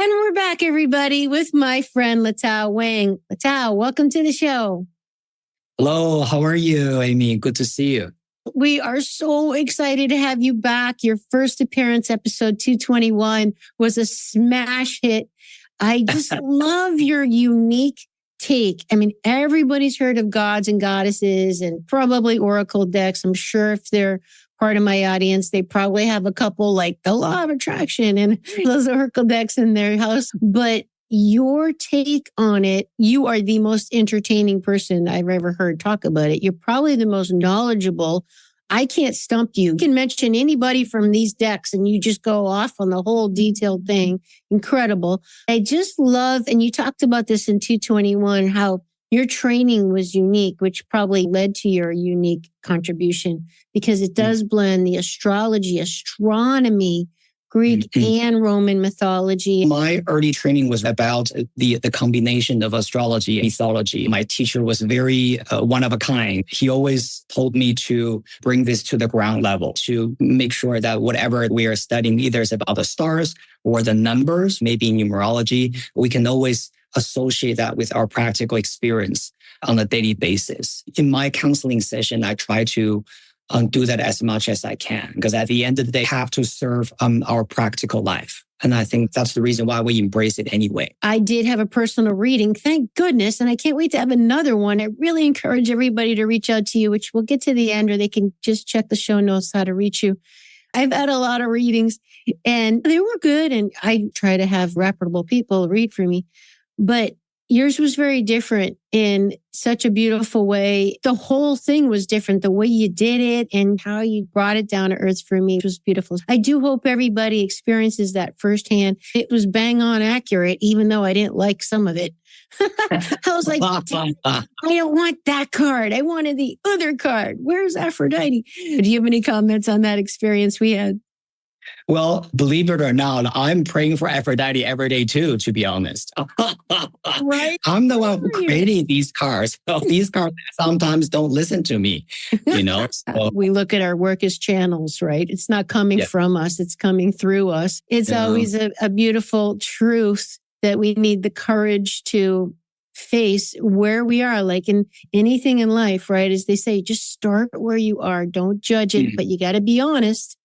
And we're back, everybody, with my friend Letao Wang. Letao, welcome to the show. Hello, how are you, Amy? Good to see you. We are so excited to have you back. Your first appearance, episode 221, was a smash hit. I just love your unique take. I mean, everybody's heard of gods and goddesses and probably oracle decks. I'm sure if they're part of my audience, they probably have a couple like the law of attraction and those oracle decks in their house. But your take on it, you are the most entertaining person I've ever heard talk about it. You're probably the most knowledgeable. I can't stump you. You can mention anybody from these decks and you just go off on the whole detailed thing. Incredible. I just love, and you talked about this in 221, how your training was unique, which probably led to your unique contribution because it does blend the astrology, astronomy, Greek and Roman mythology. My early training was about the combination of astrology and mythology. My teacher was very one of a kind. He always told me to bring this to the ground level, to make sure that whatever we are studying, either it's about the stars or the numbers, maybe numerology, we can always associate that with our practical experience on a daily basis. In my counseling session, I try to do that as much as I can, because at the end of the day, have to serve our practical life. And I think that's the reason why we embrace it anyway. I did have a personal reading, thank goodness. And I can't wait to have another one. I really encourage everybody to reach out to you, which we'll get to the end, or they can just check the show notes how to reach you. I've had a lot of readings and they were good. And I try to have reputable people read for me. But yours was very different in such a beautiful way. The whole thing was different. The way you did it and how you brought it down to earth for me was beautiful. I do hope everybody experiences that firsthand. It was bang on accurate, even though I didn't like some of it. I was like, I don't want that card. I wanted the other card. Where's Aphrodite? Do you have any comments on that experience we had? Well, believe it or not, I'm praying for Aphrodite every day too, to be honest. Right? I'm the one who created these cards. So these cards sometimes don't listen to me, you know? So. We look at our work as channels, right? It's not coming from us. It's coming through us. It's always a beautiful truth that we need the courage to face where we are, like in anything in life, right? As they say, just start where you are. Don't judge it, but you got to be honest.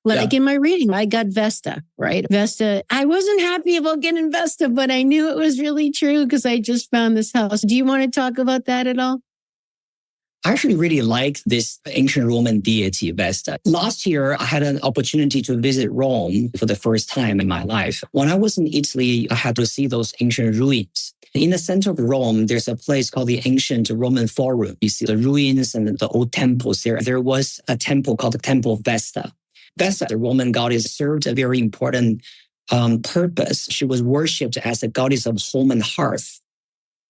Like in my reading, I got Vesta, right? Vesta. I wasn't happy about getting Vesta, but I knew it was really true because I just found this house. Do you want to talk about that at all? I actually really like this ancient Roman deity, Vesta. Last year, I had an opportunity to visit Rome for the first time in my life. When I was in Italy, I had to see those ancient ruins. In the center of Rome, there's a place called the Ancient Roman Forum. You see the ruins and the old temples there. There was a temple called the Temple of Vesta. Vesta, the Roman goddess, served a very important purpose. She was worshipped as a goddess of home and hearth.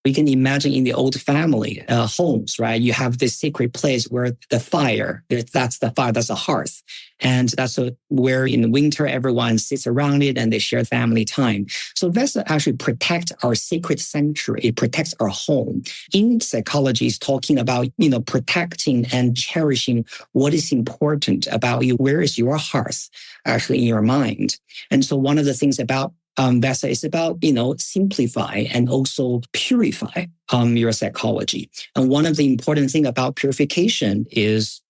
We can imagine in the old family homes, right? You have this sacred place where the fire, that's the fire, that's a hearth. And that's where in winter, everyone sits around it and they share family time. So Vesta actually protects our sacred sanctuary. It protects our home. In psychology, it's talking about, protecting and cherishing what is important about you. Where is your hearth actually in your mind? And so one of the things about Vesta is about, simplify and also purify your psychology. And one of the important things about purification is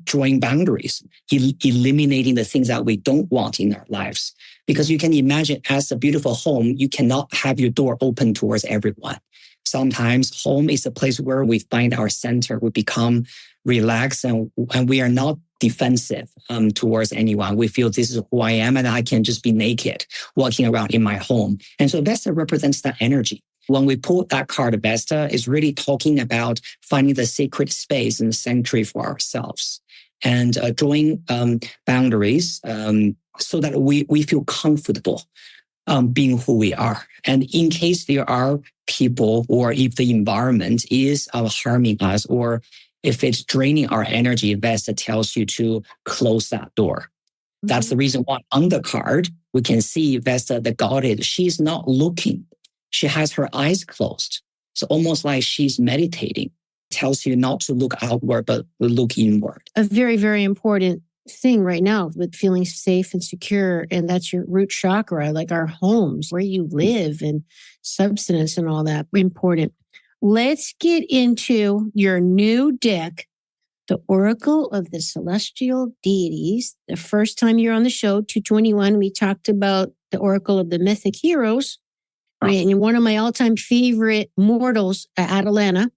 drawing boundaries, eliminating the things that we don't want in our lives. Because you can imagine as a beautiful home, you cannot have your door open towards everyone. Sometimes home is a place where we find our center, we become relaxed and we are not defensive towards anyone. We feel this is who I am and I can just be naked walking around in my home. And so Vesta represents that energy. When we pull that card, Vesta is really talking about finding the sacred space and the sanctuary for ourselves and drawing boundaries so that we feel comfortable being who we are. And in case there are people or if the environment is harming us or if it's draining our energy, Vesta tells you to close that door. That's the reason why on the card, we can see Vesta, the goddess, she's not looking. She has her eyes closed. It's almost like she's meditating. Tells you not to look outward, but look inward. A very, very important thing right now with feeling safe and secure. And that's your root chakra, like our homes, where you live and substance and all that. Important. Let's get into your new deck, the Oracle of the Celestial Deities. The first time you're on the show, 221, we talked about the Oracle of the Mythic Heroes. And one of my all-time favorite mortals, Atalanta.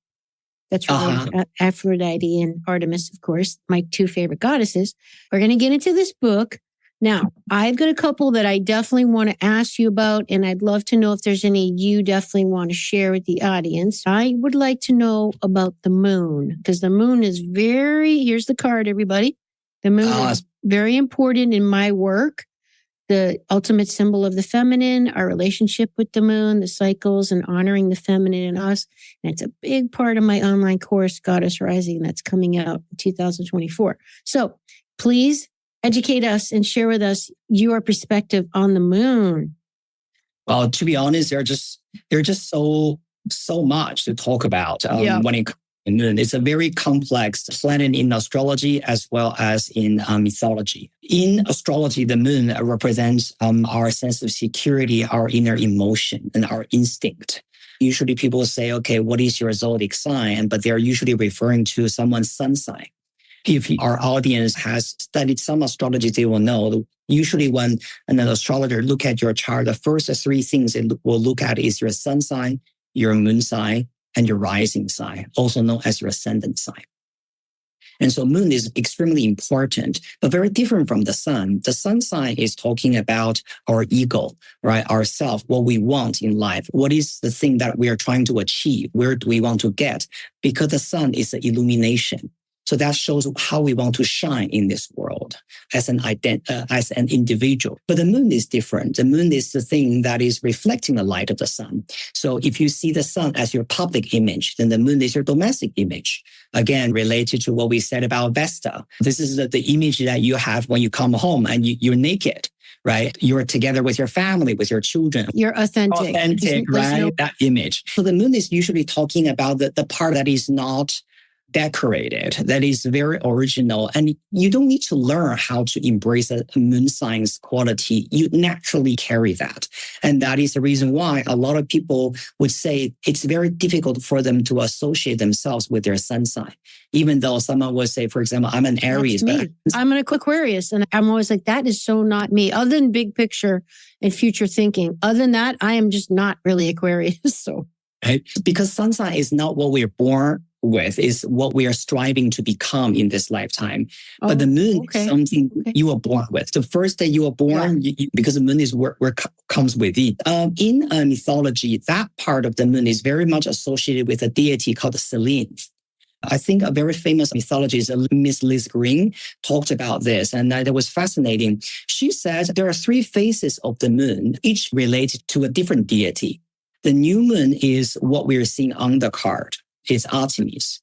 That's related to Aphrodite and Artemis, of course, my two favorite goddesses. We're going to get into this book. Now, I've got a couple that I definitely want to ask you about, and I'd love to know if there's any you definitely want to share with the audience. I would like to know about the moon, because the moon is here's the card, everybody. The moon is very important in my work. The ultimate symbol of the feminine, our relationship with the moon, the cycles, and honoring the feminine in us. And it's a big part of my online course, Goddess Rising, that's coming out in 2024. So please educate us and share with us your perspective on the moon. Well, to be honest, there's just so much to talk about when it comes to the moon. It's a very complex planet in astrology as well as in mythology. In astrology, the moon represents our sense of security, our inner emotion, and our instinct. Usually people say, okay, what is your zodiac sign? But they're usually referring to someone's sun sign. If our audience has studied some astrology, they will know usually when an astrologer look at your chart, the first three things it will look at is your sun sign, your moon sign, and your rising sign, also known as your ascendant sign. And so moon is extremely important, but very different from the sun. The sun sign is talking about our ego, right? Ourself, what we want in life. What is the thing that we are trying to achieve? Where do we want to get? Because the sun is the illumination. So that shows how we want to shine in this world as an individual. But the moon is different. The moon is the thing that is reflecting the light of the sun. So if you see the sun as your public image, then the moon is your domestic image. Again, related to what we said about Vesta. This is the image that you have when you come home and you're naked, right? You're together with your family, with your children. You're authentic. Authentic, right? That image. So the moon is usually talking about the part that is not decorated, that is very original. And you don't need to learn how to embrace a moon sign's quality. You naturally carry that. And that is the reason why a lot of people would say it's very difficult for them to associate themselves with their sun sign. Even though someone would say, for example, I'm an Aries. But I'm an Aquarius. And I'm always like, that is so not me. Other than big picture and future thinking. Other than that, I am just not really Aquarius. So, right? Because sun sign is not what we're born with, is what we are striving to become in this lifetime. But the moon is something you were born with. The first day you were born, because the moon is where comes with it. In mythology, that part of the moon is very much associated with a deity called Selene. I think a very famous mythologist, Miss Liz Green, talked about this, and that was fascinating. She said there are three phases of the moon, each related to a different deity. The new moon is what we are seeing on the card. It's Artemis,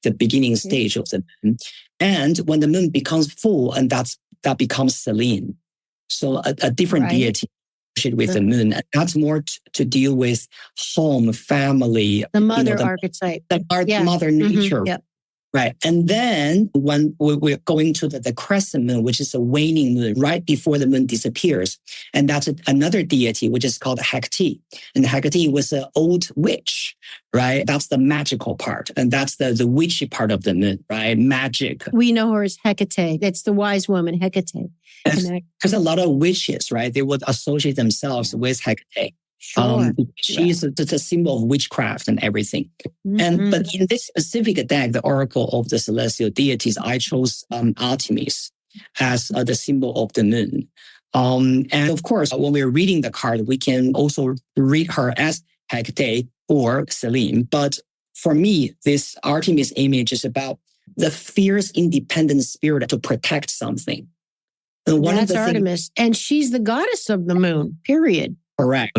the beginning stage of the moon. And when the moon becomes full, and that becomes Selene. So a different deity with the moon. And that's more to deal with home, family. The mother archetype. The mother nature. Yep. Right. And then when we're going to the crescent moon, which is a waning moon, right before the moon disappears. And that's another deity, which is called Hecate. And Hecate was an old witch, right? That's the magical part. And that's the witchy part of the moon, right? Magic. We know her as Hecate. That's the wise woman, Hecate. Because a lot of witches, right? They would associate themselves with Hecate. Sure. She's the symbol of witchcraft and everything. But in this specific deck, the Oracle of the Celestial Deities, I chose Artemis as the symbol of the moon. And of course, when we're reading the card, we can also read her as Hecate or Selene. But for me, this Artemis image is about the fierce, independent spirit to protect something. And that's Artemis. And she's the goddess of the moon, period. Correct.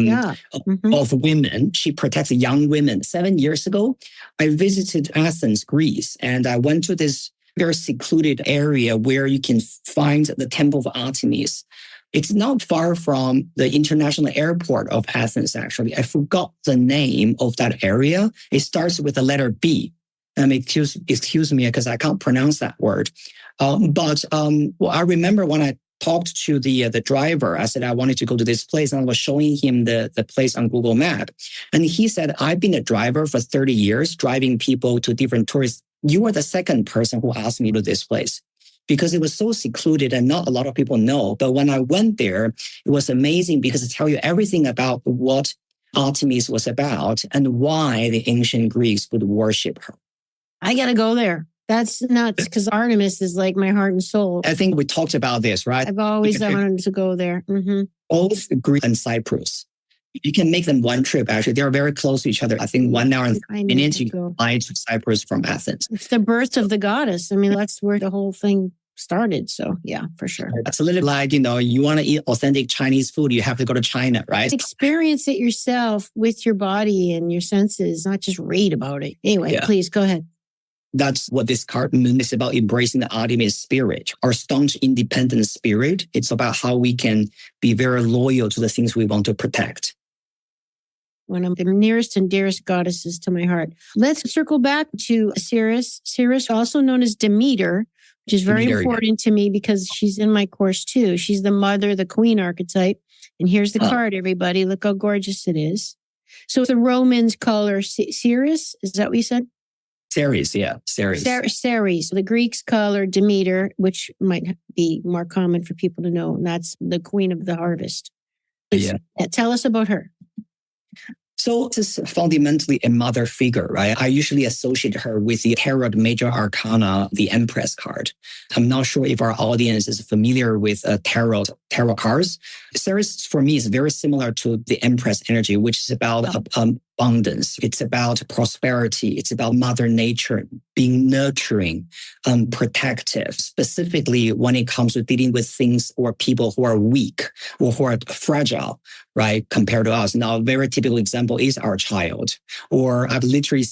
Of women. She protects young women. 7 years ago, I visited Athens, Greece, and I went to this very secluded area where you can find the Temple of Artemis. It's not far from the international airport of Athens, actually. I forgot the name of that area. It starts with the letter B. Excuse me because I can't pronounce that word. But I remember when I talked to the driver, I said I wanted to go to this place, and I was showing him the place on Google Map, and he said, "I've been a driver for 30 years, driving people to different tourists. You are the second person who asked me to this place." Because it was so secluded and not a lot of people know. But when I went there, it was amazing because it tells you everything about what Artemis was about and why the ancient Greeks would worship her. I got to go there. That's nuts because Artemis is like my heart and soul. I think we talked about this, right? I've always wanted to go there. Mm-hmm. Both Greece and Cyprus. You can make them one trip, actually. They're very close to each other. I think 1 hour and 30 minutes you can fly to Cyprus from Athens. It's the birth of the goddess. I mean, that's where the whole thing started. So yeah, for sure. It's a little like, you want to eat authentic Chinese food, you have to go to China, right? Experience it yourself with your body and your senses, not just read about it. Anyway, Please go ahead. That's what this card means. It's about embracing the Artemis spirit, our staunch, independent spirit. It's about how we can be very loyal to the things we want to protect. One of the nearest and dearest goddesses to my heart. Let's circle back to Ceres. Ceres, also known as Demeter, which is very important to me because she's in my course too. She's the mother, the queen archetype. And here's the card, everybody. Look how gorgeous it is. So the Romans call her Ceres. Is that what you said? Ceres, yeah. Ceres. Ceres. The Greeks call her Demeter, which might be more common for people to know. And that's the queen of the harvest. Tell us about her. So this is fundamentally a mother figure, right? I usually associate her with the Tarot Major Arcana, the Empress card. I'm not sure if our audience is familiar with tarot cards. Ceres, for me, is very similar to the Empress energy, which is about abundance. It's about prosperity. It's about Mother Nature being nurturing, protective, specifically when it comes to dealing with things or people who are weak or who are fragile, right? Compared to us. Now, a very typical example is our child. Or I've literally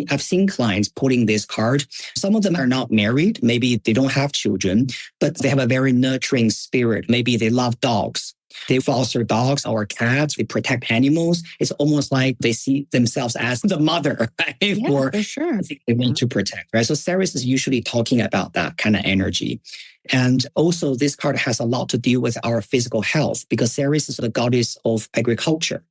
I've seen clients pulling this card. Some of them are not married. Maybe they don't have children, but they have a very nurturing spirit. Maybe they love dogs. They foster dogs or cats. They protect animals. It's almost like they see themselves as the mother, right? Yeah, for sure. They want to protect, right? So Ceres is usually talking about that kind of energy. And also this card has a lot to do with our physical health because Ceres is the goddess of agriculture.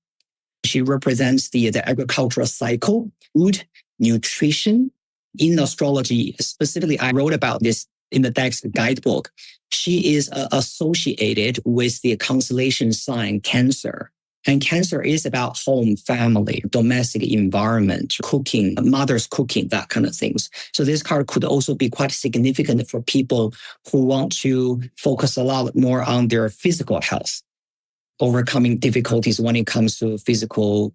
She represents the agricultural cycle, food, nutrition. In astrology, specifically, I wrote about this in the Dex guidebook. She is associated with the constellation sign Cancer. And Cancer is about home, family, domestic environment, cooking, mother's cooking, that kind of things. So this card could also be quite significant for people who want to focus a lot more on their physical health, overcoming difficulties when it comes to physical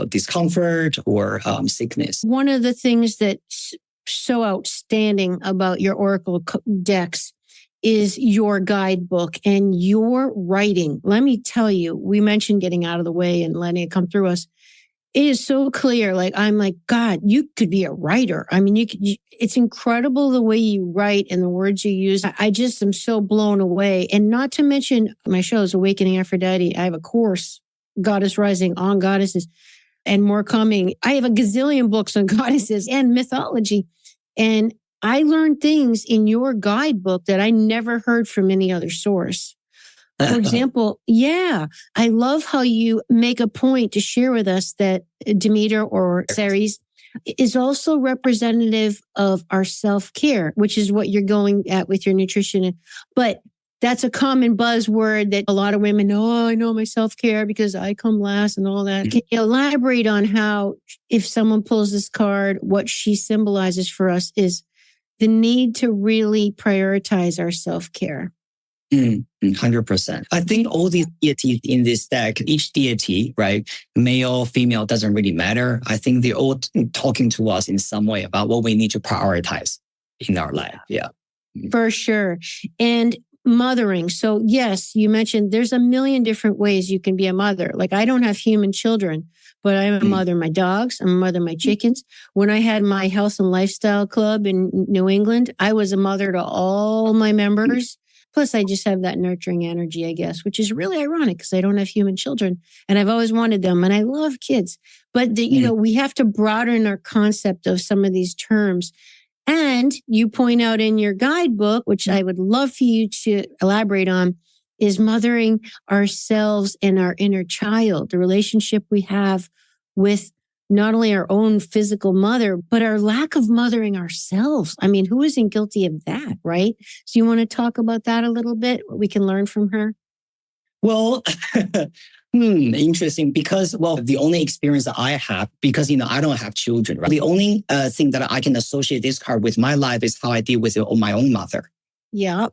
discomfort or sickness. One of the things that's so outstanding about your Oracle decks is your guidebook and your writing. Let me tell you, we mentioned getting out of the way and letting it come through us. It is so clear. I'm like, God, you could be a writer. I mean, it's incredible the way you write and the words you use. I just am so blown away. And not to mention my shows, Awakening Aphrodite. I have a course, Goddess Rising, on goddesses, and more coming. I have a gazillion books on goddesses and mythology. And I learned things in your guidebook that I never heard from any other source. For example, I love how you make a point to share with us that Demeter or Ceres is also representative of our self-care, which is what you're going at with your nutrition. But that's a common buzzword that a lot of women know. Oh, I know my self-care because I come last and all that. Mm-hmm. Can you elaborate on how, if someone pulls this card, what she symbolizes for us is the need to really prioritize our self-care? 100%. I think all these deities in this deck, each deity, right, male, female, doesn't really matter. I think they're all talking to us in some way about what we need to prioritize in our life. Yeah. For sure. And mothering. So yes, you mentioned there's a million different ways you can be a mother. Like I don't have human children, but I'm a mother of my dogs. I'm a mother of my chickens. When I had my health and lifestyle club in New England, I was a mother to all my members. Plus, I just have that nurturing energy, I guess, which is really ironic because I don't have human children and I've always wanted them and I love kids. But, we have to broaden our concept of some of these terms. And you point out in your guidebook, which I would love for you to elaborate on, is mothering ourselves and our inner child, the relationship we have with not only our own physical mother, but our lack of mothering ourselves. I mean, who isn't guilty of that, right? So you want to talk about that a little bit, what we can learn from her? Well, interesting because, the only experience that I have, because, I don't have children, right? The only thing that I can associate this card with my life is how I deal with my own mother. Yeah.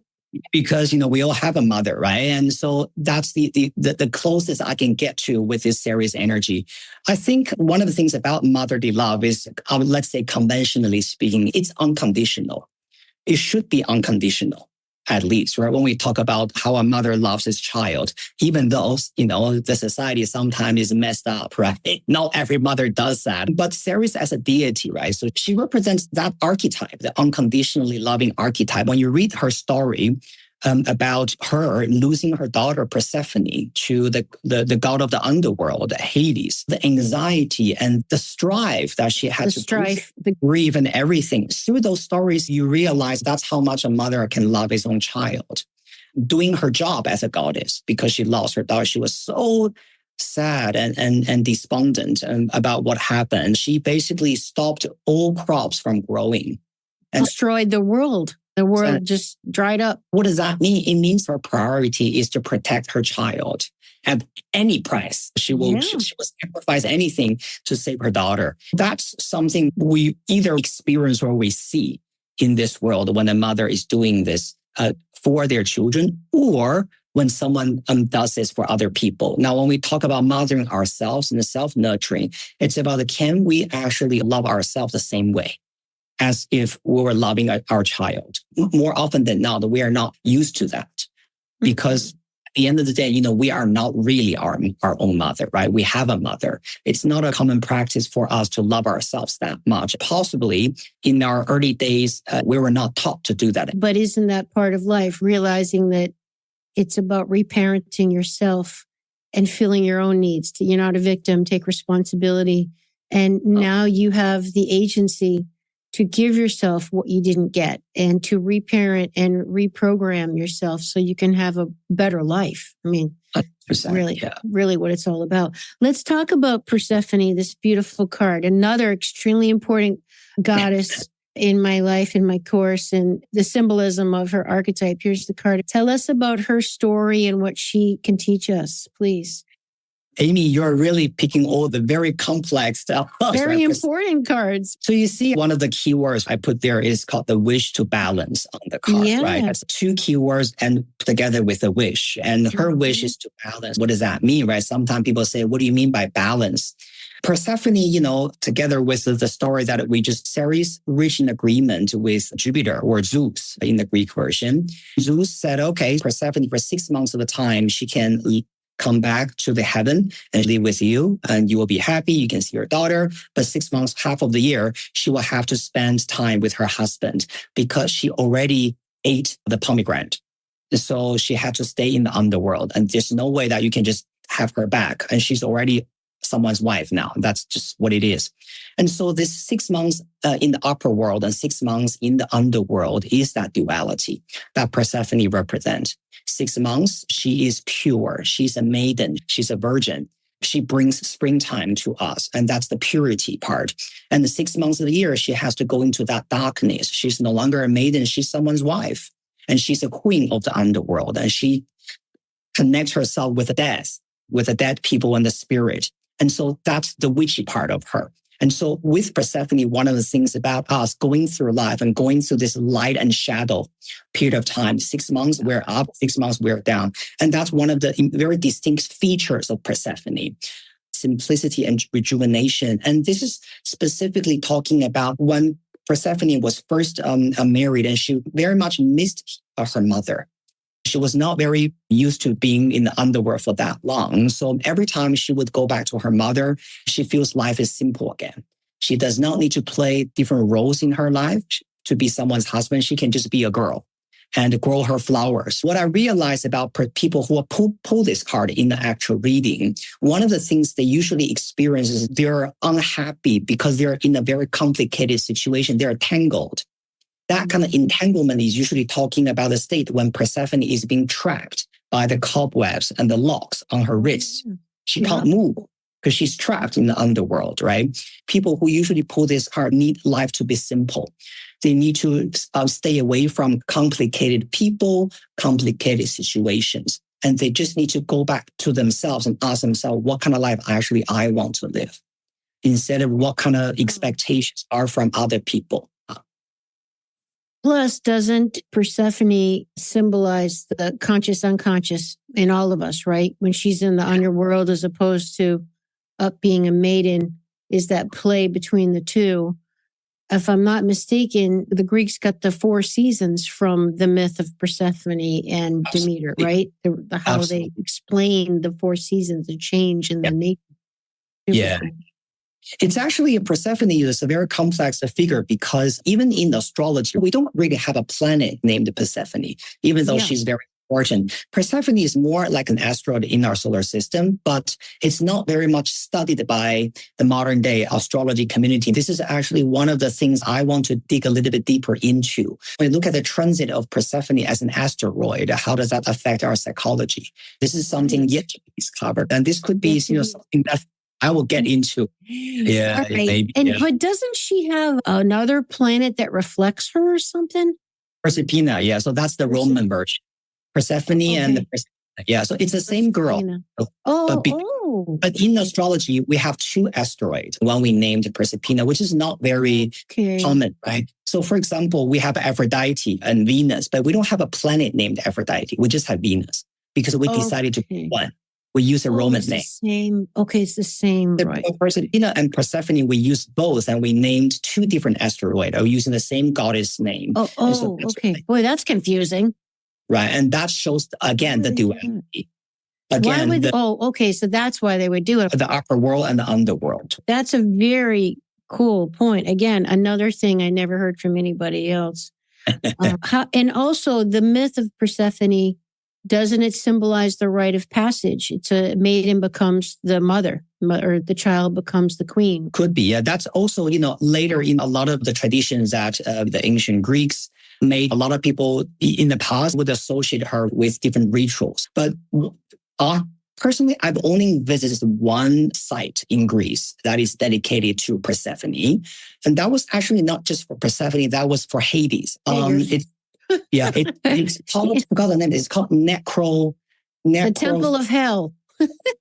Because, we all have a mother, right? And so that's the closest I can get to with this series energy. I think one of the things about motherly love is, let's say conventionally speaking, it's unconditional. It should be unconditional, at least, right? When we talk about how a mother loves his child, even though, the society sometimes is messed up, right? Not every mother does that. But Ceres as a deity, right? So she represents that archetype, the unconditionally loving archetype. When you read her story, about her losing her daughter Persephone to the god of the underworld, Hades, the anxiety and the strife that she had grieve and everything. Through those stories, you realize that's how much a mother can love his own child. Doing her job as a goddess because she lost her daughter. She was so sad and despondent about what happened. She basically stopped all crops from growing. And destroyed the world. The world just dried up. What does that mean? It means her priority is to protect her child at any price. She will sacrifice anything to save her daughter. That's something we either experience or we see in this world when a mother is doing this for their children, or when someone does this for other people. Now, when we talk about mothering ourselves and self-nurturing, it's about can we actually love ourselves the same way as if we were loving our child? More often than not, we are not used to that because at the end of the day, we are not really our own mother, right? We have a mother. It's not a common practice for us to love ourselves that much. Possibly in our early days, we were not taught to do that. But isn't that part of life, realizing that it's about reparenting yourself and filling your own needs? You're not a victim, take responsibility. And now you have the agency to give yourself what you didn't get and to reparent and reprogram yourself so you can have a better life. I mean, really what it's all about. Let's talk about Persephone, this beautiful card, another extremely important goddess in my life, in my course, and the symbolism of her archetype. Here's the card. Tell us about her story and what she can teach us, please. Amy, you're really picking all the very complex stuff. Very important cards. So you see, one of the keywords I put there is called the wish to balance on the card, right? That's two keywords and together with a wish. And her wish is to balance. What does that mean, right? Sometimes people say, what do you mean by balance? Persephone, together with the story that we just Ceres reached an agreement with Jupiter or Zeus in the Greek version. Zeus said, okay, Persephone for 6 months of the time, she can come back to the heaven and live with you and you will be happy. You can see your daughter, but 6 months, half of the year, she will have to spend time with her husband because she already ate the pomegranate. So she had to stay in the underworld and there's no way that you can just have her back. And she's already someone's wife now. That's just what it is. And so this 6 months in the upper world and 6 months in the underworld is that duality that Persephone represents. 6 months, she is pure. She's a maiden. She's a virgin. She brings springtime to us. And that's the purity part. And the 6 months of the year, she has to go into that darkness. She's no longer a maiden. She's someone's wife. And she's a queen of the underworld. And she connects herself with the dead people and the spirit. And so that's the witchy part of her. And so with Persephone, one of the things about us going through life and going through this light and shadow period of time, 6 months we're up, 6 months we're down. And that's one of the very distinct features of Persephone, simplicity and rejuvenation. And this is specifically talking about when Persephone was first married and she very much missed her mother. She was not very used to being in the underworld for that long. So every time she would go back to her mother, she feels life is simple again. She does not need to play different roles in her life to be someone's husband. She can just be a girl. and grow her flowers. What I realized about people who pull this card in the actual reading, one of the things they usually experience is they're unhappy because they're in a very complicated situation. They're tangled. That kind of entanglement is usually talking about a state when Persephone is being trapped by the cobwebs and the locks on her wrists. She can't move because she's trapped in the underworld, right? People who usually pull this card need life to be simple. They need to stay away from complicated people, complicated situations. And they just need to go back to themselves and ask themselves, what kind of life actually I want to live? Instead of what kind of expectations are from other people. Plus, doesn't Persephone symbolize the conscious, unconscious in all of us, right? When she's in the underworld as opposed to up being a maiden, is that play between the two. If I'm not mistaken, the Greeks got the 4 seasons from the myth of Persephone and Demeter, right? How they explain the 4 seasons, the change in the nature. Yeah. It's actually, Persephone is a very complex figure because even in astrology, we don't really have a planet named Persephone, even though she's very important. Persephone is more like an asteroid in our solar system, but it's not very much studied by the modern day astrology community. This is actually one of the things I want to dig a little bit deeper into. When you look at the transit of Persephone as an asteroid, how does that affect our psychology? This is something yet to be discovered. And this could be, something that I will get into. Yeah. Right. Maybe, but doesn't she have another planet that reflects her or something? Persephone, yeah. So that's the Roman version. Persephone and the yeah. So it's the same girl. But in astrology, we have 2 asteroids. One we named Persephone, which is not very common, right? So for example, we have Aphrodite and Venus, but we don't have a planet named Aphrodite. We just have Venus because we decided to pick one. We use a Roman name. It's the same. Right. Persephone and Persephone, we use both, and we named 2 different asteroids using the same goddess name. Okay. Boy, that's confusing. Right. And that shows, again, the duality. Again, so that's why they would do it. The upper world and the underworld. That's a very cool point. Again, another thing I never heard from anybody else. And also the myth of Persephone, doesn't it symbolize the rite of passage? It's a maiden becomes the mother, or the child becomes the queen. Could be. Yeah. That's also, later in a lot of the traditions that the ancient Greeks made. A lot of people in the past would associate her with different rituals. But personally, I've only visited one site in Greece that is dedicated to Persephone. And that was actually not just for Persephone, that was for Hades. It's called, I forgot the name. It's called the Temple of Hell.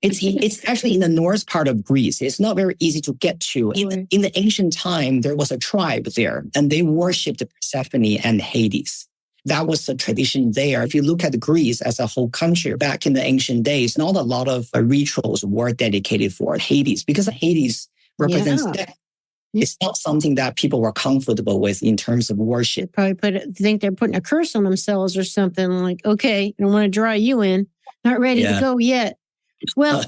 It's actually in the north part of Greece. It's not very easy to get to. In the ancient time, there was a tribe there, and they worshipped Persephone and Hades. That was the tradition there. If you look at Greece as a whole country, back in the ancient days, not a lot of rituals were dedicated for Hades because Hades represents death. It's not something that people were comfortable with in terms of worship. They probably think they're putting a curse on themselves or something like, okay, I don't want to draw you in. Not ready to go yet. Well,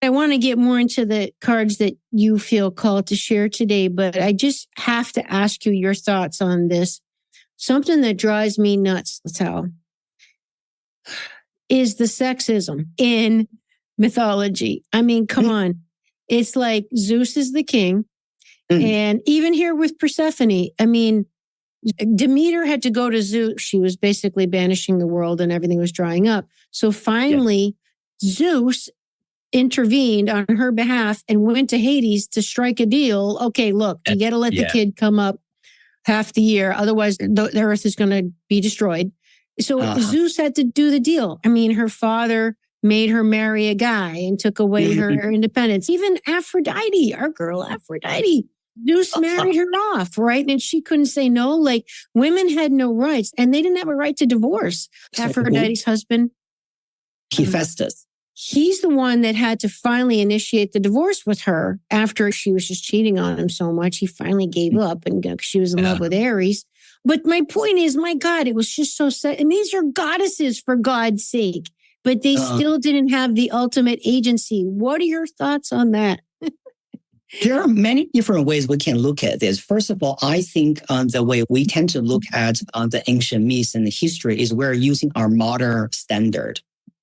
I want to get more into the cards that you feel called to share today, but I just have to ask you your thoughts on this. Something that drives me nuts, Letao, is the sexism in mythology. I mean, come on. It's like Zeus is the king. And even here with Persephone, I mean, Demeter had to go to Zeus. She was basically banishing the world and everything was drying up. So finally, Zeus intervened on her behalf and went to Hades to strike a deal. Okay, look, you got to let the kid come up half the year. Otherwise, the earth is going to be destroyed. So Zeus had to do the deal. I mean, her father made her marry a guy and took away her independence. Even Aphrodite, our girl Aphrodite, Zeus married her off, right? And she couldn't say no. Like, women had no rights and they didn't have a right to divorce. Aphrodite's husband, Hephaestus. He's the one that had to finally initiate the divorce with her after she was just cheating on him so much. He finally gave up and she was in love with Ares. But my point is, my God, it was just so sad. And these are goddesses, for God's sake, but they still didn't have the ultimate agency. What are your thoughts on that? There are many different ways we can look at this. First of all, I think the way we tend to look at the ancient myths and the history is we're using our modern standard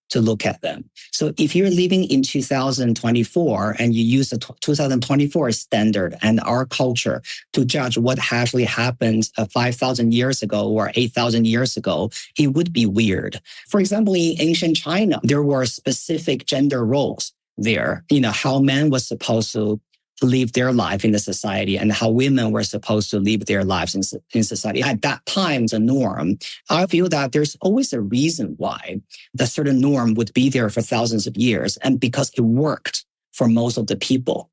to look at them. So if you're living in 2024 and you use the 2024 standard and our culture to judge what actually happened 5,000 years ago or 8,000 years ago, it would be weird. For example, in ancient China, there were specific gender roles there, how men was supposed to live their life in the society and how women were supposed to live their lives in society. At that time, the norm, I feel that there's always a reason why the certain norm would be there for thousands of years. And because it worked for most of the people,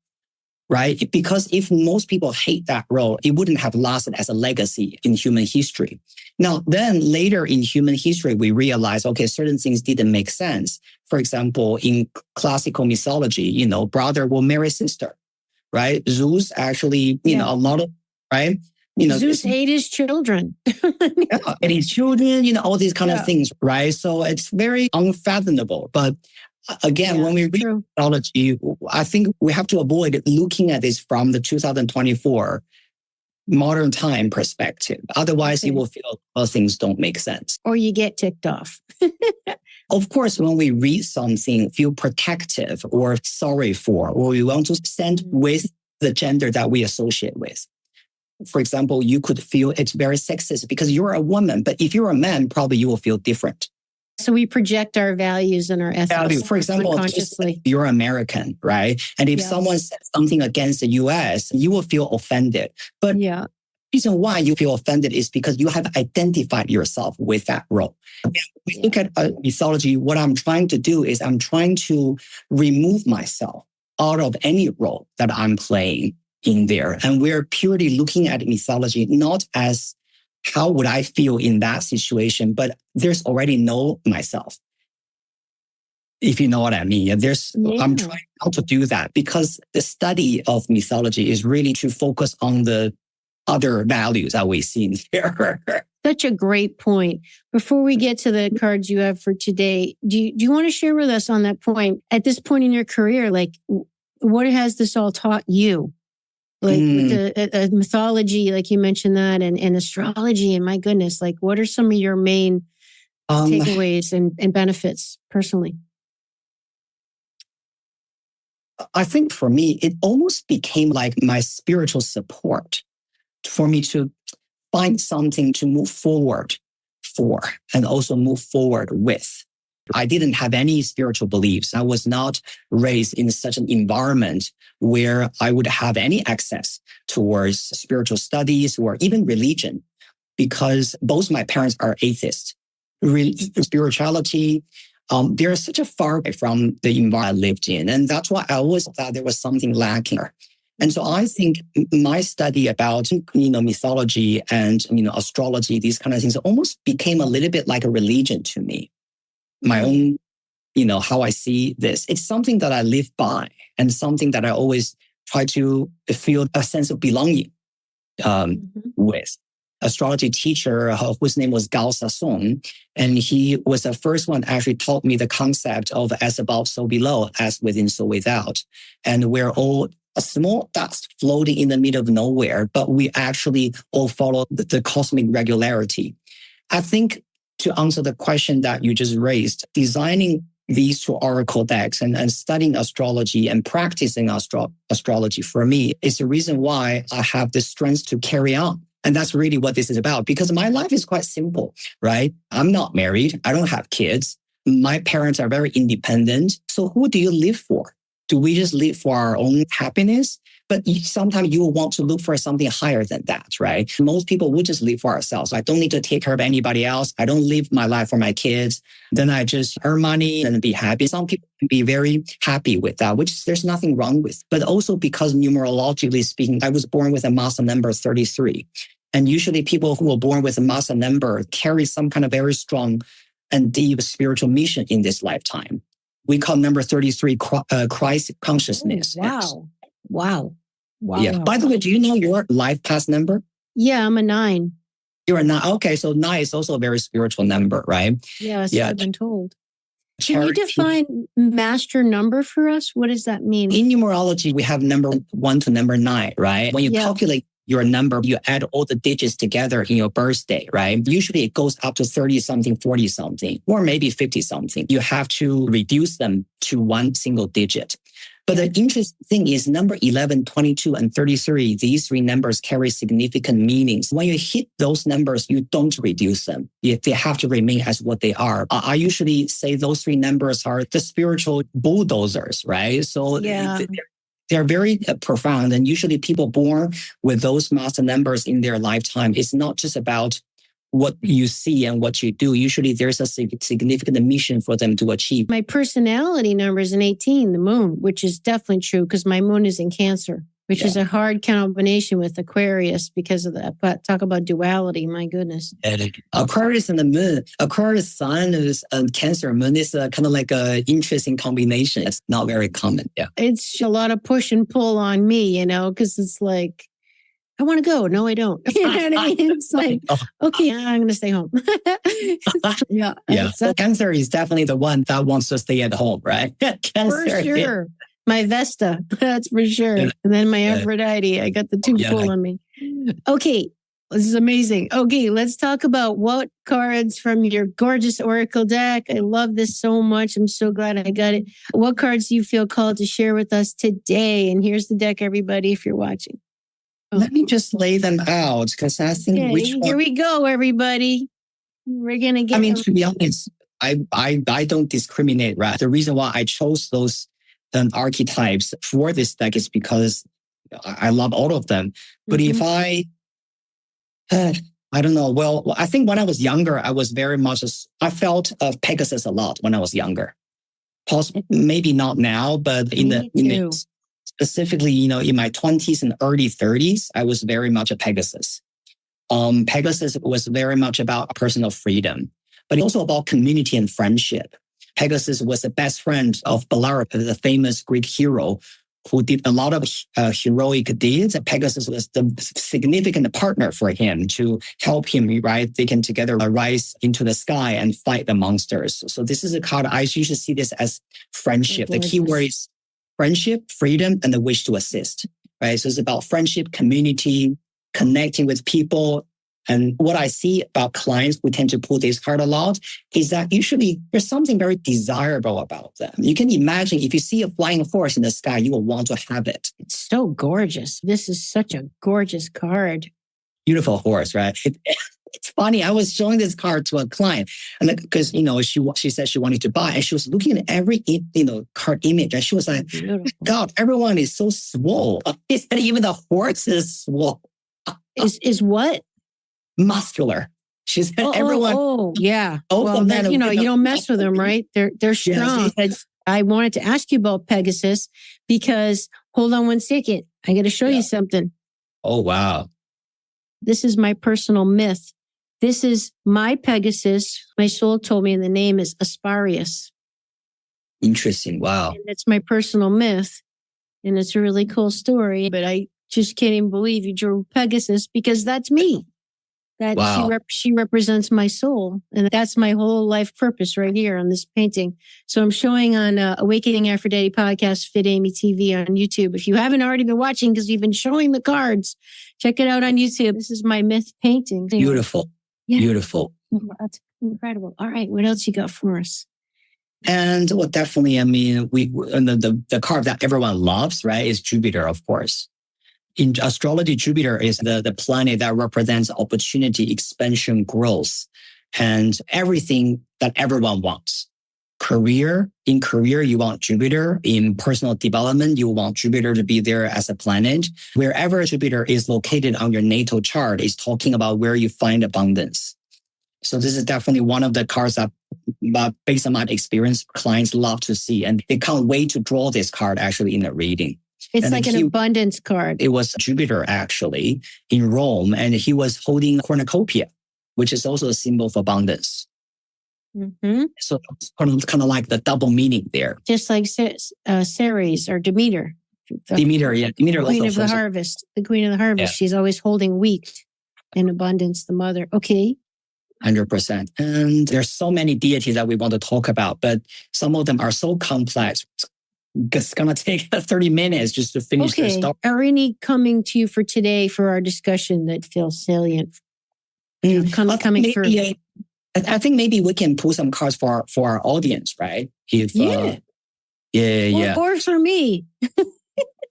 right? Because if most people hate that role, it wouldn't have lasted as a legacy in human history. Now, then later in human history, we realize, okay, certain things didn't make sense. For example, in classical mythology, brother will marry sister. Right? Zeus actually, a lot of, right? Zeus hated his children. And his children, all these kind of things, right? So it's very unfathomable. But again, when we read mythology, I think we have to avoid looking at this from the 2024 modern time perspective. Otherwise, you will feel things don't make sense. Or you get ticked off. Of course, when we read something, feel protective or sorry for, or we want to stand with the gender that we associate with. For example, you could feel it's very sexist because you're a woman, but if you're a man, probably you will feel different. So we project our values and our ethics. For example, you're American, right? And if someone says something against the US, you will feel offended. But the reason why you feel offended is because you have identified yourself with that role. When we look at mythology, what I'm trying to do is I'm trying to remove myself out of any role that I'm playing in there. And we're purely looking at mythology, not as how would I feel in that situation, but there's already know myself. If you know what I mean. I'm trying not to do that because the study of mythology is really to focus on the other values that we see in there. Such a great point. Before we get to the cards you have for today, do you want to share with us on that point? At this point in your career, like what has this all taught you? Like with the mythology, like you mentioned that, and astrology, and my goodness, like what are some of your main takeaways and benefits personally? I think for me, it almost became like my spiritual support for me to find something to move forward for and also move forward with. I didn't have any spiritual beliefs. I was not raised in such an environment where I would have any access towards spiritual studies or even religion, because both my parents are atheists. Spirituality, they're such a far away from the environment I lived in. And that's why I always thought there was something lacking. And so I think my study about, mythology and, astrology, these kind of things almost became a little bit like a religion to me. My own, how I see this. It's something that I live by and something that I always try to feel a sense of belonging with. Astrology teacher whose name was Gao Sasong, and he was the first one actually taught me the concept of as above, so below, as within, so without. And we're all a small dust floating in the middle of nowhere, but we actually all follow the cosmic regularity. I think to answer the question that you just raised, designing these two oracle decks and studying astrology and practicing astrology for me is the reason why I have the strength to carry on. And that's really what this is about, because my life is quite simple, right? I'm not married. I don't have kids. My parents are very independent. So who do you live for? Do we just live for our own happiness? But sometimes you will want to look for something higher than that, right? Most people would just live for ourselves. I don't need to take care of anybody else. I don't live my life for my kids. Then I just earn money and be happy. Some people can be very happy with that, which there's nothing wrong with. But also because numerologically speaking, I was born with a master number 33. And usually people who are born with a master number carry some kind of very strong and deep spiritual mission in this lifetime. We call number 33 Christ consciousness. Oh, wow. Yeah. By the way, do you know your life path number? Yeah, I'm a 9. You're a 9. Okay, so 9 is also a very spiritual number, right? Yeah, that's what I've been told. Can you define master number for us? What does that mean? In numerology, we have number 1 to number 9, right? When you calculate your number, you add all the digits together in your birthday, right? Usually it goes up to 30 something, 40 something, or maybe 50 something. You have to reduce them to one single digit. But the interesting thing is number 11, 22, and 33, these 3 numbers carry significant meanings. When you hit those numbers, you don't reduce them. They have to remain as what they are. I usually say those 3 numbers are the spiritual bulldozers, right? So they're very profound. And usually people born with those master numbers in their lifetime, it's not just about what you see and what you do. Usually there's a significant mission for them to achieve. My personality number is an 18, the moon, which is definitely true because my moon is in Cancer, which is a hard combination with Aquarius because of that. But talk about duality, my goodness. Aquarius and the moon, Aquarius sun is Cancer moon is kind of like an interesting combination. It's not very common. Yeah. It's a lot of push and pull on me, because it's like, I want to go. No, I don't. You know what I mean? It's like, okay, I'm going to stay home. Yeah. Cancer is definitely the one that wants to stay at home, right? Cancer, for sure. My Vesta, that's for sure. And then my Aphrodite. I got the 2 pull on me. Okay. This is amazing. Okay, let's talk about what cards from your gorgeous Oracle deck. I love this so much. I'm so glad I got it. What cards do you feel called to share with us today? And here's the deck, everybody, if you're watching. Let me just lay them out because I think here we go, everybody. We're gonna get. To be honest, I don't discriminate. Right. The reason why I chose those archetypes for this deck is because I love all of them. But if I don't know. Well, I think when I was younger, I was very much. I felt of Pegasus a lot when I was younger. Maybe not now, but specifically, in my 20s and early 30s, I was very much a Pegasus. Pegasus was very much about personal freedom, but also about community and friendship. Pegasus was the best friend of Bellerophon, the famous Greek hero who did a lot of heroic deeds. Pegasus was the significant partner for him to help him, right? They can together rise into the sky and fight the monsters. So this is a card, I usually see this as friendship. The key word is friendship, freedom, and the wish to assist, right? So it's about friendship, community, connecting with people. And what I see about clients who tend to pull this card a lot is that usually there's something very desirable about them. You can imagine if you see a flying horse in the sky, you will want to have it. It's so gorgeous. This is such a gorgeous card. Beautiful horse, right? It's funny. I was showing this card to a client, and because she said she wanted to buy, and she was looking at every card image, and she was like, "God, everyone is so swole." He said even the horse is swole. Is what? Muscular. She said everyone. Yeah. Well, you don't mess with them, right? They're strong. I wanted to ask you about Pegasus because hold on one second. I got to show you something. Oh wow. This is my personal myth. This is my Pegasus. My soul told me the name is Asparius. Interesting. Wow. And it's my personal myth. And it's a really cool story. But I just can't even believe you drew Pegasus because that's me. She represents my soul. And that's my whole life purpose right here on this painting. So I'm showing on Awakening Aphrodite podcast, Fit Amy TV on YouTube. If you haven't already been watching because we've been showing the cards, check it out on YouTube. This is my myth painting. Beautiful. Yeah. Beautiful. That's incredible. All right. What else you got for us? And definitely, the card that everyone loves, right, is Jupiter, of course. In astrology, Jupiter is the planet that represents opportunity, expansion, growth, and everything that everyone wants. In career, you want Jupiter. In personal development, you want Jupiter to be there as a planet. Wherever Jupiter is located on your natal chart is talking about where you find abundance. So this is definitely one of the cards that, based on my experience, clients love to see. And they can't wait to draw this card actually in the reading. It's like an abundance card. It was Jupiter actually in Rome, and he was holding cornucopia, which is also a symbol of abundance. Mm-hmm. So it's kind of like the double meaning there. Just like Ceres or Demeter. Demeter, yeah. Demeter the queen of the harvest. The queen of the harvest. Yeah. She's always holding wheat in abundance, the mother. Okay. 100%. And there's so many deities that we want to talk about, but some of them are so complex. It's going to take 30 minutes just to finish their story. Are any coming to you for today for our discussion that feels salient? Coming through. I think maybe we can pull some cards for our audience, right? Or for me.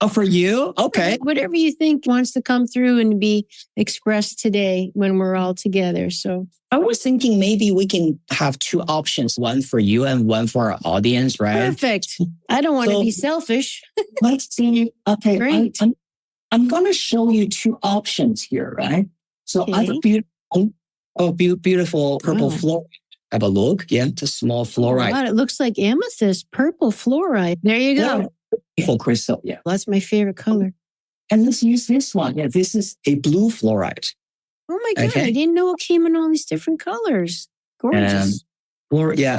Oh, for you? Okay. Whatever you think wants to come through and be expressed today when we're all together. So I was thinking maybe we can have two options, one for you and one for our audience, right? Perfect. I don't want to be selfish. Let's see. Okay. Great. I'm going to show you two options here, right? So I have a beautiful purple fluorite. Have a look. Yeah, it's a small fluorite. God, it looks like amethyst, purple fluorite. There you go. Yeah. Beautiful crystal. Yeah. That's my favorite color. And let's use this one. Yeah, this is a blue fluorite. Oh my God. I didn't know it came in all these different colors. Gorgeous.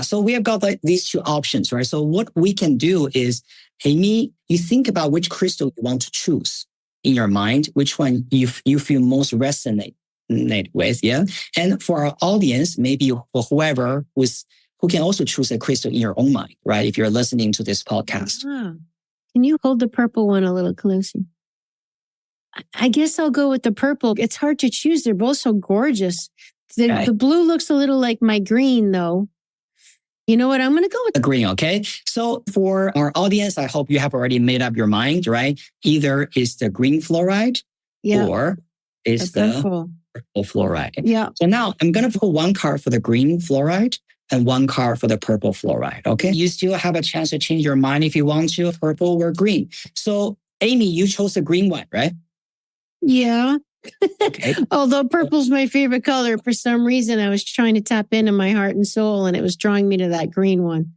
So we have got these two options, right? So what we can do is, Amy, you think about which crystal you want to choose in your mind, which one you feel most resonate with, yeah? And for our audience, maybe for whoever who can also choose a crystal in your own mind, right? If you're listening to this podcast. Can you hold the purple one a little closer? I guess I'll go with the purple. It's hard to choose. They're both so gorgeous. The blue looks a little like my green, though. You know what? I'm going to go with the green, okay? So for our audience, I hope you have already made up your mind, right? Either it's the green fluorite or it's the purple fluorite. Yeah. So now I'm going to pull one card for the green fluorite and one card for the purple fluorite, okay? You still have a chance to change your mind if you want to, purple or green. So Amy, you chose the green one, right? Yeah. Okay. Although purple's my favorite color, for some reason I was trying to tap into my heart and soul and it was drawing me to that green one.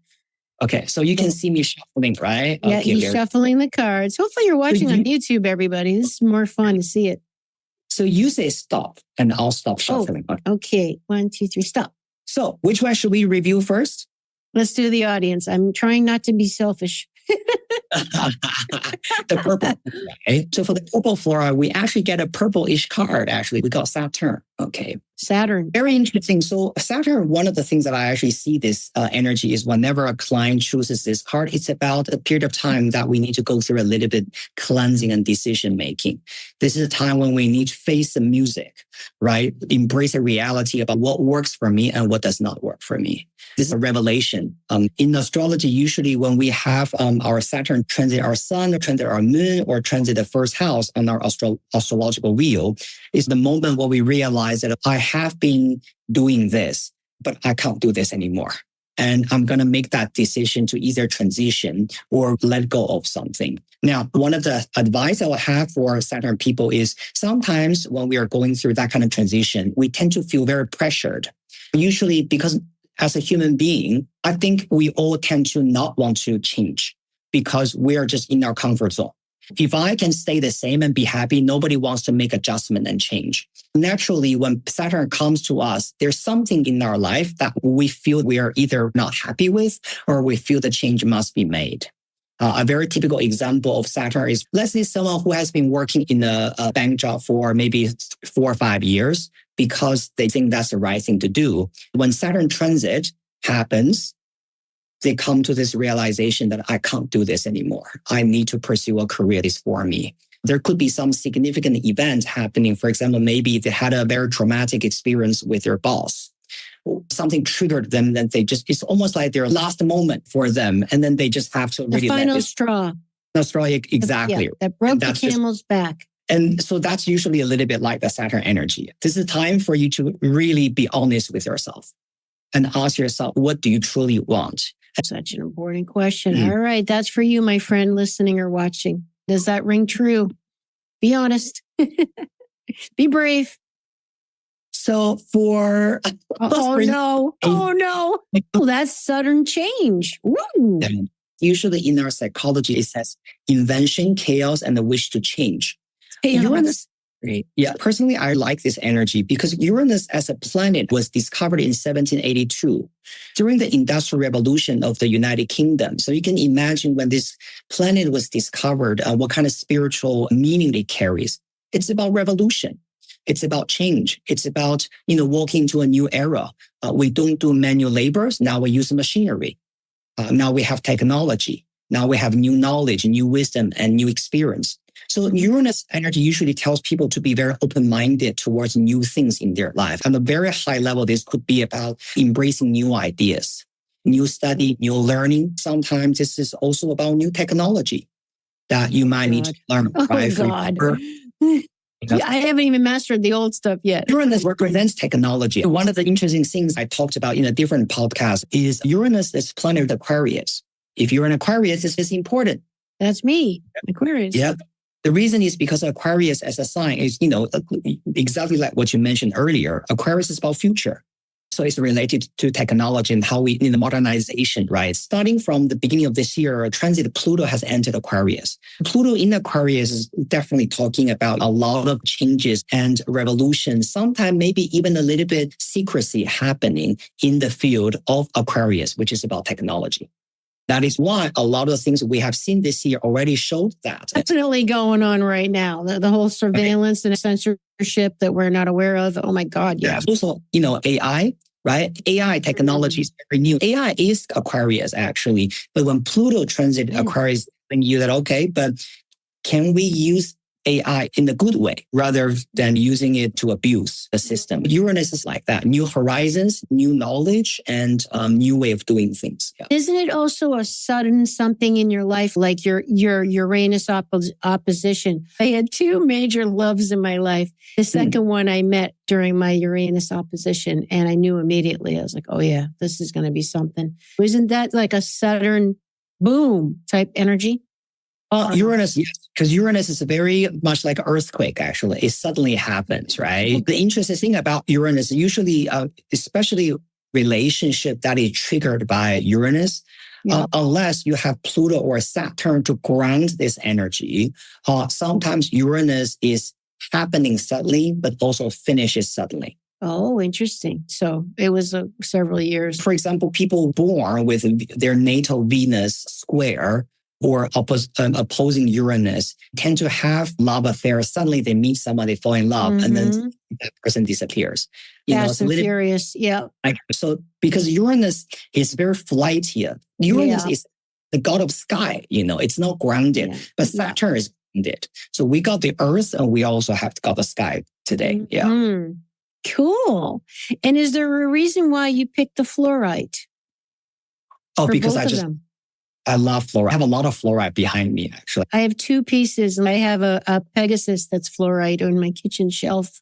Okay, so you can see me shuffling, right? Yeah, okay, he's shuffling the cards. Hopefully you're watching on YouTube, everybody. This is more fun to see it. So you say stop and I'll stop shuffling. Okay, 1, 2, 3, stop. So which one should we review first? Let's do the audience. I'm trying not to be selfish. The purple. Okay. So for the purple flora, we actually get a purple-ish card. Actually, we got Saturn. Okay. Saturn. Very interesting. So Saturn, one of the things that I actually see this energy is whenever a client chooses this card, it's about a period of time that we need to go through a little bit cleansing and decision making. This is a time when we need to face the music, right? Embrace a reality about what works for me and what does not work for me. This is a revelation. In astrology, usually when we have our Saturn transit our sun, or transit our moon, or transit the first house on our astrological wheel, is the moment where we realize that I have been doing this, but I can't do this anymore. And I'm going to make that decision to either transition or let go of something. Now, one of the advice I will have for Saturn people is sometimes when we are going through that kind of transition, we tend to feel very pressured. Usually because as a human being, I think we all tend to not want to change because we are just in our comfort zone. If I can stay the same and be happy, nobody wants to make adjustment and change. Naturally, when Saturn comes to us, there's something in our life that we feel we are either not happy with or we feel the change must be made. A very typical example of Saturn is, let's say someone who has been working in a bank job for maybe 4 or 5 years because they think that's the right thing to do. When Saturn transit happens, they come to this realization that I can't do this anymore. I need to pursue a career that is for me. There could be some significant event happening. For example, maybe they had a very traumatic experience with their boss. Something triggered them that it's almost like their last moment for them. And then they just have to really the final straw. The straw, exactly. That broke the camel's back. And so that's usually a little bit like the Saturn energy. This is time for you to really be honest with yourself and ask yourself, what do you truly want? Such an important question. All right. That's for you, my friend, listening or watching. Does that ring true? Be honest. Be brave. So for... Oh, no. Oh, that's sudden change. Ooh. Usually in our psychology, it says invention, chaos, and the wish to change. Uranus. Yeah, personally, I like this energy because Uranus as a planet was discovered in 1782 during the Industrial Revolution of the United Kingdom. So you can imagine when this planet was discovered, what kind of spiritual meaning it carries. It's about revolution. It's about change. It's about, walking to a new era. We don't do manual labors. Now we use machinery. Now we have technology. Now we have new knowledge, new wisdom, and new experience. So Uranus energy usually tells people to be very open-minded towards new things in their life. On a very high level, this could be about embracing new ideas, new study, new learning. Sometimes this is also about new technology that you might need to learn. Oh, God. I haven't even mastered the old stuff yet. Uranus represents technology. One of the interesting things I talked about in a different podcast is Uranus is planet Aquarius. If you're an Aquarius, this is important. That's me, Aquarius. Yeah. The reason is because Aquarius as a sign is, exactly like what you mentioned earlier. Aquarius is about future. So it's related to technology and how we, in the modernization, right? Starting from the beginning of this year, transit Pluto has entered Aquarius. Pluto in Aquarius is definitely talking about a lot of changes and revolutions, sometimes maybe even a little bit secrecy happening in the field of Aquarius, which is about technology. That is why a lot of the things we have seen this year already showed that. Definitely going on right now. The whole surveillance and censorship that we're not aware of. Oh my God, yeah. Also, AI, right? AI technology is very new. AI is Aquarius actually. But when Pluto transit Aquarius, then you that, okay, but can we use AI in a good way rather than using it to abuse the system? Uranus is like that. New horizons, new knowledge, and new way of doing things. Yeah. Isn't it also a sudden something in your life, like your Uranus opposition? I had two major loves in my life. The second one I met during my Uranus opposition, and I knew immediately. I was like, oh yeah, this is going to be something. Isn't that like a Saturn boom type energy? Uranus, yes, because Uranus is very much like an earthquake, actually. It suddenly happens, right? The interesting thing about Uranus, usually, especially relationship that is triggered by Uranus, unless you have Pluto or Saturn to ground this energy, sometimes Uranus is happening suddenly, but also finishes suddenly. Oh, interesting. So it was several years. For example, people born with their natal Venus square or opposing Uranus tend to have love affairs. Suddenly they meet someone, they fall in love, and then that person disappears. Fast and furious, yeah. So because Uranus is very flighty. Uranus is the god of sky, it's not grounded, but Saturn is grounded. So we got the earth and we also have got the sky today. Yeah. Cool. And is there a reason why you picked the fluorite? Oh, because I love fluorite. I have a lot of fluorite behind me, actually. I have two pieces. I have a Pegasus that's fluorite on my kitchen shelf.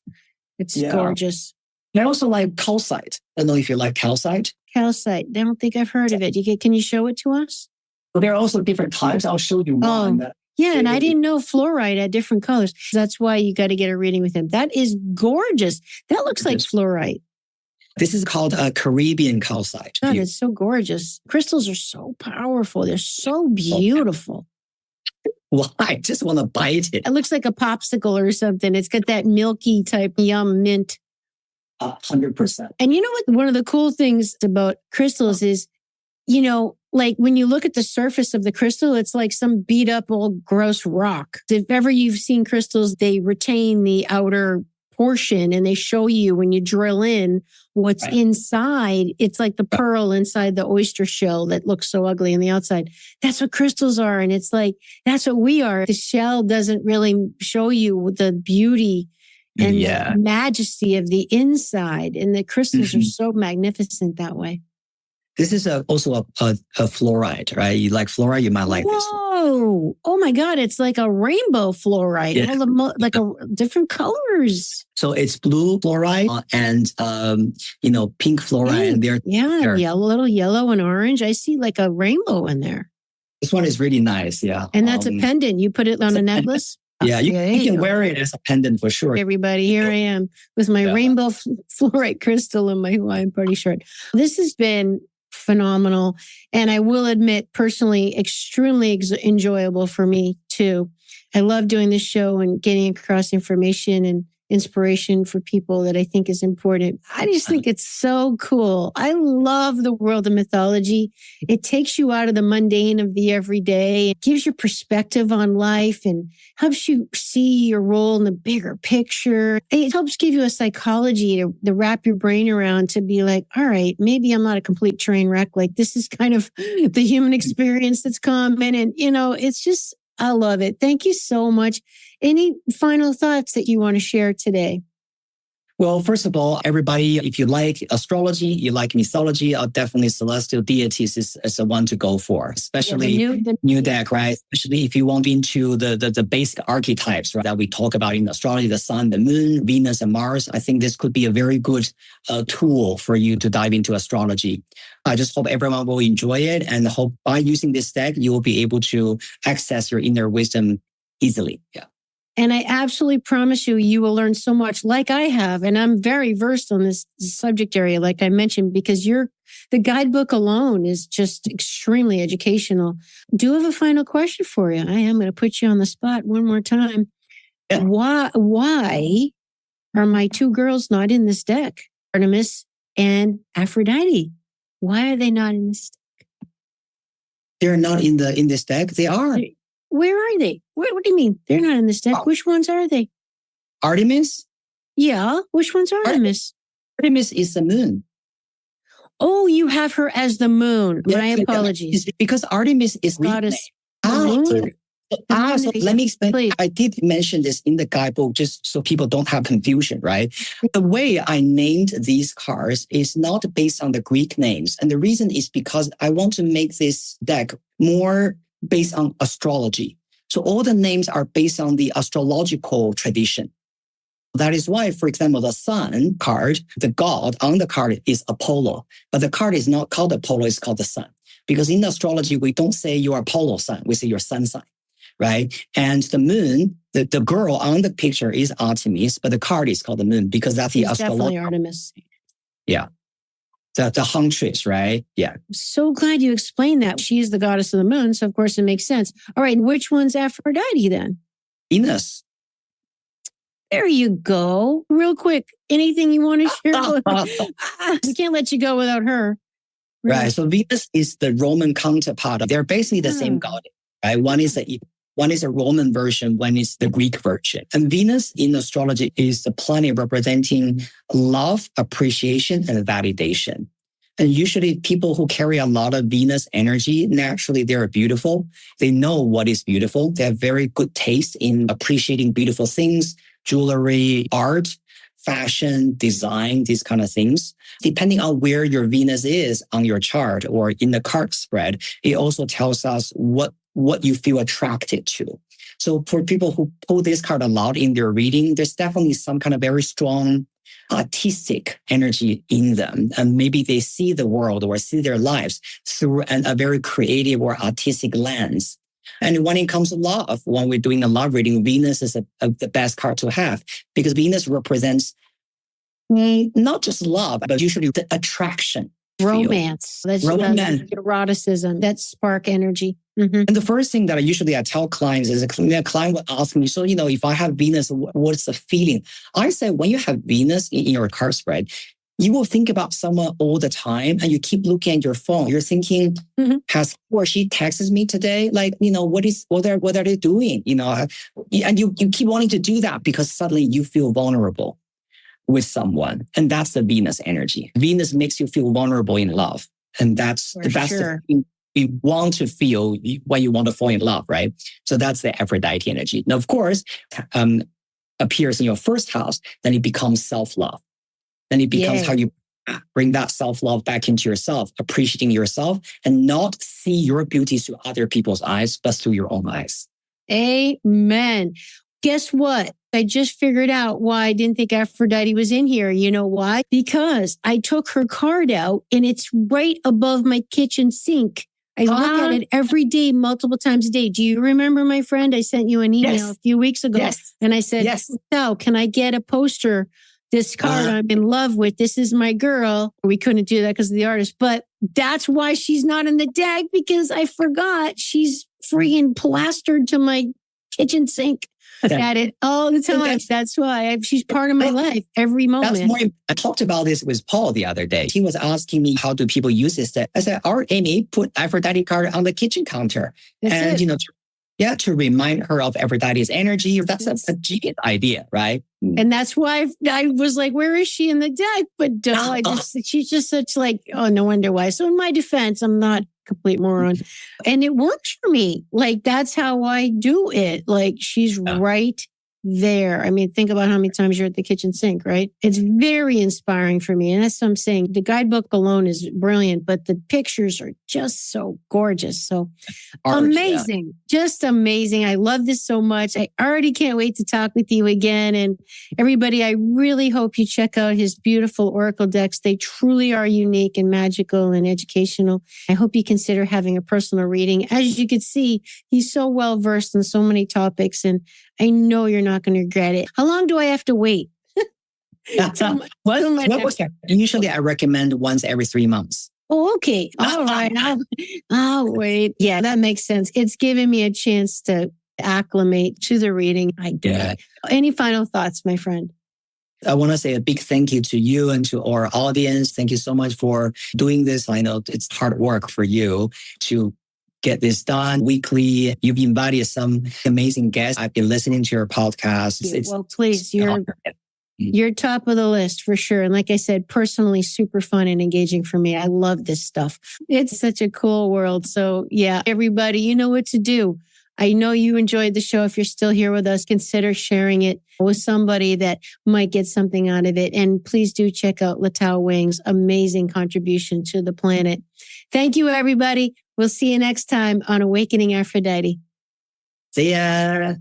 It's gorgeous. I also like calcite. I don't know if you like calcite. Calcite. I don't think I've heard of it. Can you show it to us? Well, there are also different types. I'll show you one. And I didn't know fluorite had different colors. That's why you got to get a reading with him. That is gorgeous. That looks like fluorite. This is called a Caribbean calcite. God, it's so gorgeous. Crystals are so powerful. They're so beautiful. Well, I just want to bite it. It looks like a popsicle or something. It's got that milky type yum mint. 100%. And you know what? One of the cool things about crystals is, like when you look at the surface of the crystal, it's like some beat up old gross rock. If ever you've seen crystals, they retain the outer portion and they show you when you drill in what's inside. It's like the pearl inside the oyster shell that looks so ugly on the outside. That's what crystals are. And it's like, that's what we are. The shell doesn't really show you the beauty and the majesty of the inside. And the crystals are so magnificent that way. This is also a fluorite, right? You like fluorite, you might like this one. Whoa! Oh my God! It's like a rainbow fluorite, like different colors. So it's blue fluorite and pink fluorite, and they're little yellow and orange. I see like a rainbow in there. This one is really nice, yeah. And that's a pendant. You put it on a necklace. Yeah, you can wear it as a pendant for sure. Everybody, here I am with my rainbow fluorite crystal in my Hawaiian party shirt. This has been phenomenal. And I will admit, personally, extremely enjoyable for me too. I love doing this show and getting across information and inspiration for people that I think is important. I just think it's so cool. I love the world of mythology. It takes you out of the mundane of the everyday. It gives you perspective on life and helps you see your role in the bigger picture. It helps give you a psychology to wrap your brain around, to be like, all right, maybe I'm not a complete train wreck. Like, this is kind of the human experience that's common. And, it's just, I love it. Thank you so much. Any final thoughts that you want to share today? Well, first of all, everybody, if you like astrology, you like mythology, definitely celestial deities is the one to go for, especially the new deck, right? Especially if you want into the basic archetypes, right, that we talk about in astrology, the sun, the moon, Venus, and Mars. I think this could be a very good tool for you to dive into astrology. I just hope everyone will enjoy it, and hope by using this deck, you will be able to access your inner wisdom easily. Yeah. And I absolutely promise you will learn so much, like I have. And I'm very versed on this subject area, like I mentioned, because the guidebook alone is just extremely educational. Do have a final question for you. I am going to put you on the spot one more time. Yeah. Why are my two girls not in this deck? Artemis and Aphrodite. Why are they not in this deck? They're not in this deck. They are. Where are they? What do you mean? They're not in this deck. Oh. Which ones are they? Artemis? Yeah. Which one's Artemis? Artemis is the moon. Oh, you have her as the moon. Yeah, my apologies. Because Artemis is goddess. So let me explain. Please. I did mention this in the guidebook just so people don't have confusion, right? The way I named these cards is not based on the Greek names. And the reason is because I want to make this deck more based on astrology. So all the names are based on the astrological tradition. That is why, for example, the sun card, the god on the card is Apollo, but the card is not called Apollo, it's called the sun. Because in astrology, we don't say you are Apollo sun, we say your sun sign, right? And the moon, the girl on the picture is Artemis, but the card is called the moon because that's the astrological. Definitely Artemis. Yeah. The huntress, right? Yeah. So glad you explained that. She is the goddess of the moon, so of course it makes sense. All right, which one's Aphrodite then? Venus. There you go. Real quick, anything you want to share? I can't let you go without her. Really. Right. So Venus is the Roman counterpart. They're basically the same goddess, right? One is a Roman version, one is the Greek version. And Venus in astrology is the planet representing love, appreciation, and validation. And usually people who carry a lot of Venus energy, naturally they're beautiful. They know what is beautiful. They have very good taste in appreciating beautiful things, jewelry, art, fashion, design, these kind of things. Depending on where your Venus is on your chart or in the card spread, it also tells us what you feel attracted to. So for people who pull this card a lot in their reading, there's definitely some kind of very strong artistic energy in them. And maybe they see the world or see their lives through a very creative or artistic lens. And when it comes to love, when we're doing a love reading, Venus is the best card to have because Venus represents not just love, but usually the attraction. Romance. That's eroticism, that spark energy. Mm-hmm. And the first thing that I tell clients is a client will ask me, so, if I have Venus, what's the feeling? I say, when you have Venus in your card spread, you will think about someone all the time and you keep looking at your phone. You're thinking, has he or she texted me today? Like, what are they doing? And you keep wanting to do that because suddenly you feel vulnerable with someone. And that's the Venus energy. Venus makes you feel vulnerable in love. And that's the thing you want to feel when you want to fall in love, right? So that's the Aphrodite energy. Now, of course, appears in your first house, then it becomes self-love. Then it becomes how you bring that self-love back into yourself, appreciating yourself and not see your beauties through other people's eyes, but through your own eyes. Amen. Guess what? I just figured out why I didn't think Aphrodite was in here. You know why? Because I took her card out and it's right above my kitchen sink. I look at it every day, multiple times a day. Do you remember, my friend? I sent you an email a few weeks ago. And I said, so can I get a poster? This card I'm in love with. This is my girl. We couldn't do that because of the artist. But that's why she's not in the deck, because I forgot she's freaking plastered to my kitchen sink at it all the time. That's why she's part of my life every moment. I talked about this with Paul the other day. He was asking me, how do people use this? I said, our Amy put Aphrodite card on the kitchen counter. That's it. To remind her of Aphrodite's energy. That's a genius idea, right? And that's why I was like, where is she in the deck? But she's just such like, oh, no wonder why. So in my defense, I'm not a complete moron. And it works for me. Like, that's how I do it. Like, she's right there. I mean, think about how many times you're at the kitchen sink, right? It's very inspiring for me. And that's what I'm saying. The guidebook alone is brilliant, but the pictures are just so gorgeous. So amazing. Just amazing. I love this so much. I already can't wait to talk with you again. And everybody, I really hope you check out his beautiful oracle decks. They truly are unique and magical and educational. I hope you consider having a personal reading. As you can see, he's so well versed in so many topics, and I know you're not going to regret it. How long do I have to wait? Usually I recommend once every 3 months. Oh, okay. All right. I'll wait. Yeah, that makes sense. It's given me a chance to acclimate to the reading. I get it. Any final thoughts, my friend? I want to say a big thank you to you and to our audience. Thank you so much for doing this. I know it's hard work for you to get this done weekly. You've invited some amazing guests. I've been listening to your podcast. Well, please, you're top of the list for sure. And like I said, personally, super fun and engaging for me. I love this stuff. It's such a cool world. So yeah, everybody, you know what to do. I know you enjoyed the show. If you're still here with us, consider sharing it with somebody that might get something out of it. And please do check out Letao Wang's amazing contribution to the planet. Thank you, everybody. We'll see you next time on Awakening Aphrodite. See ya.